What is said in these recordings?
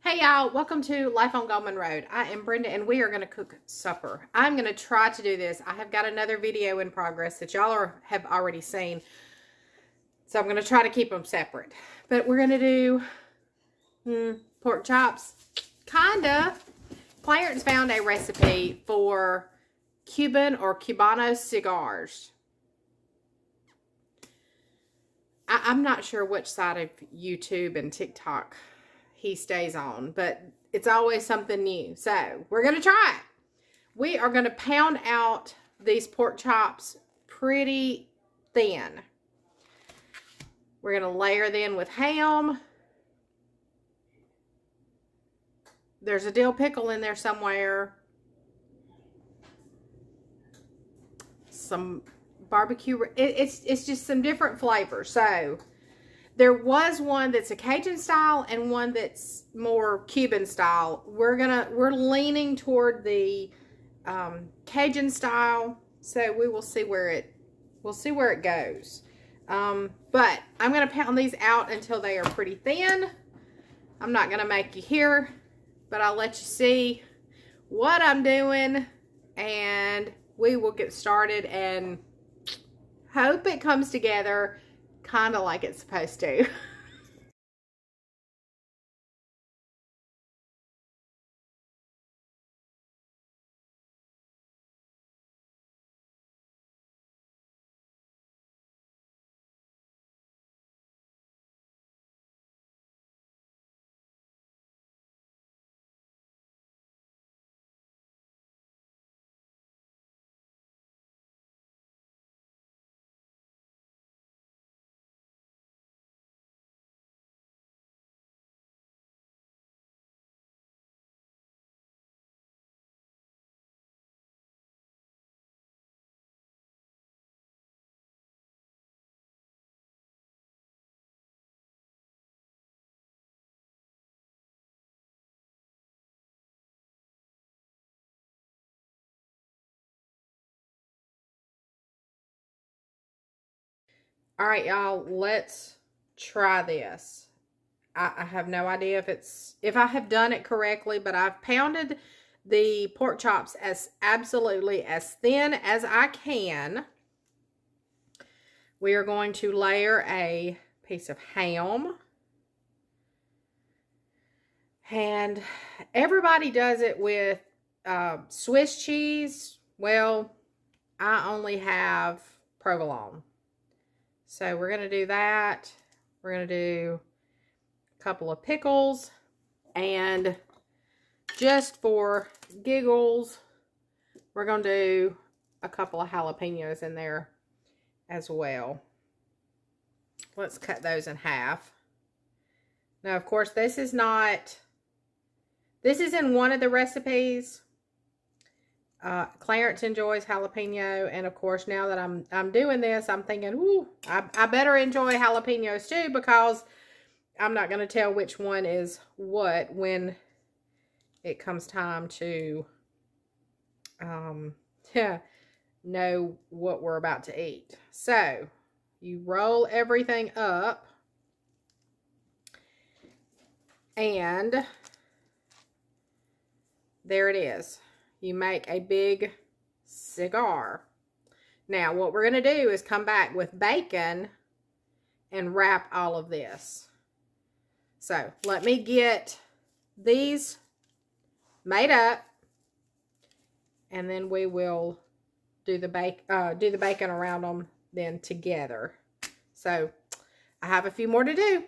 Hey y'all, welcome to Life on Goldman Road. I am Brenda and we are going to cook supper. I'm going to try to do this. I have got another video in progress that y'all have already seen. So I'm going to try to keep them separate. But we're going to do pork chops. Kinda. Clarence found a recipe for Cuban or Cubano cigars. I'm not sure which side of YouTube and TikTok he stays on, but it's always something new. So we're going to try it. We are going to pound out these pork chops pretty thin. We're going to layer them with ham. There's a dill pickle in there somewhere. Some barbecue. It's just some different flavors. So there was one that's a Cajun style and one that's more Cuban style. We're leaning toward the Cajun style, so we will see where it goes. But I'm gonna pound these out until they are pretty thin. I'm not gonna make you hear, but I'll let you see what I'm doing, and we will get started and hope it comes together kind of like it's supposed to. All right, y'all, let's try this. I have no idea if I have done it correctly, but I've pounded the pork chops as absolutely as thin as I can. We are going to layer a piece of ham. And everybody does it with Swiss cheese. Well, I only have provolone. So we're going to do that. We're going to do a couple of pickles. And just for giggles, we're going to do a couple of jalapenos in there as well. Let's cut those in half. Now, of course, this is in one of the recipes. Clarence enjoys jalapeno, and of course, now that I'm doing this, I'm thinking, ooh, I better enjoy jalapenos too, because I'm not going to tell which one is what when it comes time to know what we're about to eat. So you roll everything up, and there it is. You make a big cigar. Now, what we're going to do is come back with bacon and wrap all of this. So, let me get these made up, and then we will do the bacon around them then together. So, I have a few more to do.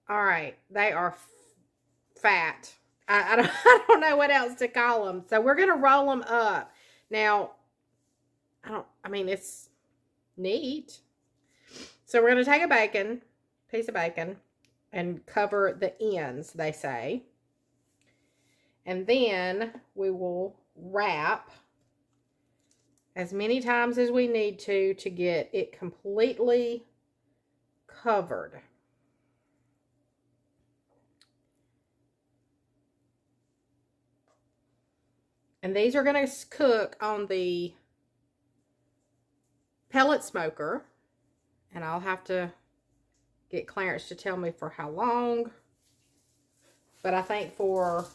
All right, they are fat. I don't know what else to call them. So we're going to roll them up. Now, I mean, it's Neat. So we're going to take a piece of bacon, and cover the ends, they say. And then we will wrap as many times as we need to get it completely covered. And these are going to cook on the pellet smoker. And I'll have to get Clarence to tell me for how long. But I think for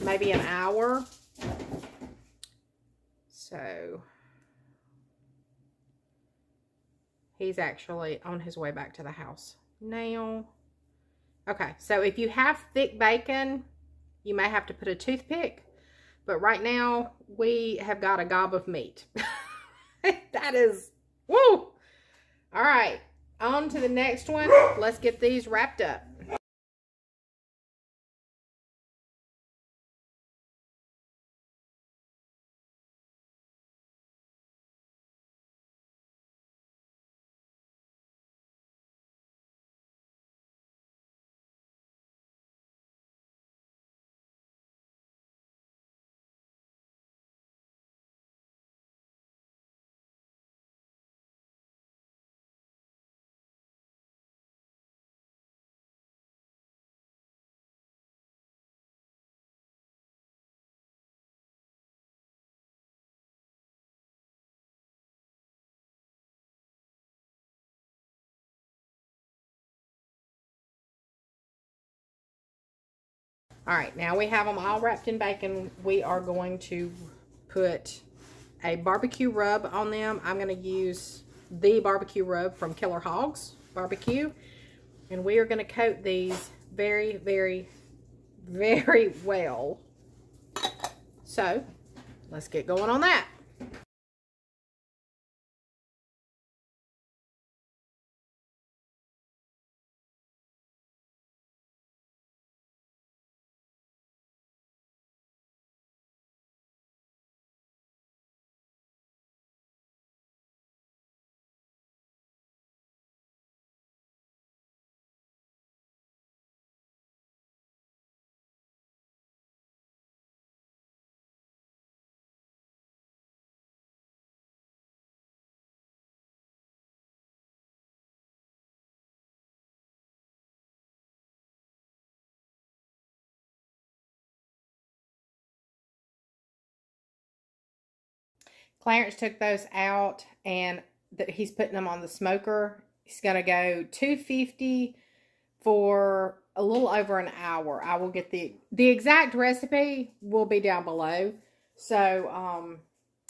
maybe an hour. So he's actually on his way back to the house now. Okay, so if you have thick bacon, you may have to put a toothpick. But right now, we have got a gob of meat. That is, woo! All right, on to the next one. Let's get these wrapped up. All right, now we have them all wrapped in bacon. We are going to put a barbecue rub on them. I'm going to use the barbecue rub from Killer Hogs Barbecue. And we are going to coat these very, very, very well. So, let's get going on that. Clarence took those out, and he's putting them on the smoker. He's going to go 250 for a little over an hour. I will get the exact recipe will be down below. So,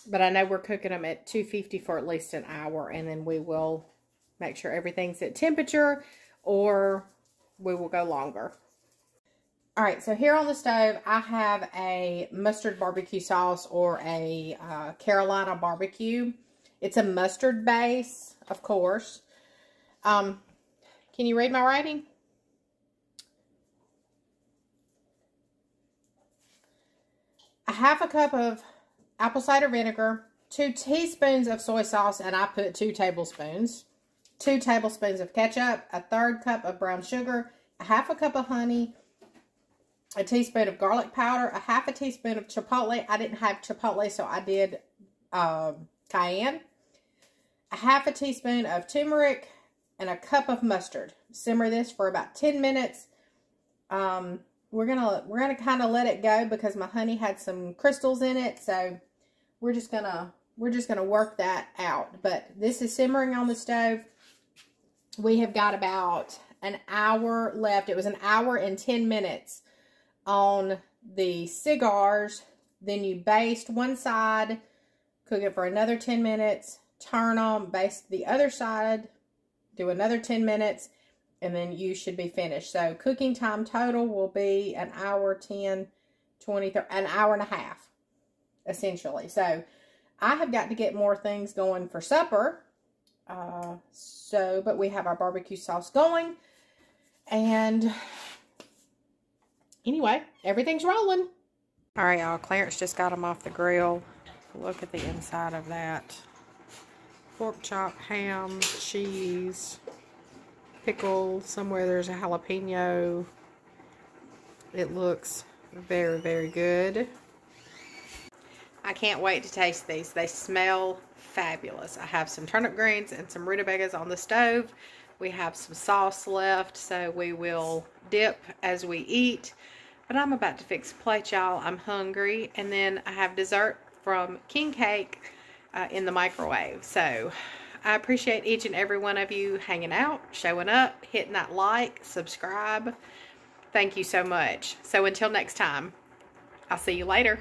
but I know we're cooking them at 250 for at least an hour, and then we will make sure everything's at temperature, or we will go longer. All right, so here on the stove, I have a mustard barbecue sauce, or a Carolina barbecue. It's a mustard base, of course. Can you read my writing? A half a cup of apple cider vinegar, 2 teaspoons of soy sauce, and I put 2 tablespoons. 2 tablespoons of ketchup, a 1/3 cup of brown sugar, a half a cup of honey, a teaspoon of garlic powder, a half a teaspoon of chipotle. I didn't have chipotle, so I did cayenne. A half a teaspoon of turmeric, and a cup of mustard. Simmer this for about 10 minutes. We're gonna kind of let it go because my honey had some crystals in it, so we're just gonna work that out. But this is simmering on the stove. We have got about an hour left. It was an hour and 10 minutes on the cigars. Then you baste one side, cook it for another 10 minutes, turn them, baste the other side, do another 10 minutes, and then you should be finished. So cooking time total will be an hour, 10, 20, 30, an hour and a half, essentially. So I have got to get more things going for supper. But we have our barbecue sauce going. And anyway, everything's rolling. All right, y'all. Clarence just got them off the grill. Look at the inside of that. pork chop, ham, cheese, pickle. Somewhere there's a jalapeno. It looks very, very good. I can't wait to taste these. They smell fabulous. I have some turnip greens and some rutabagas on the stove. We have some sauce left, so we will dip as we eat. But I'm about to fix a plate, y'all. I'm hungry. And then I have dessert from King Cake in the microwave. So I appreciate each and every one of you hanging out, showing up, hitting that like, subscribe. Thank you so much. So until next time, I'll see you later.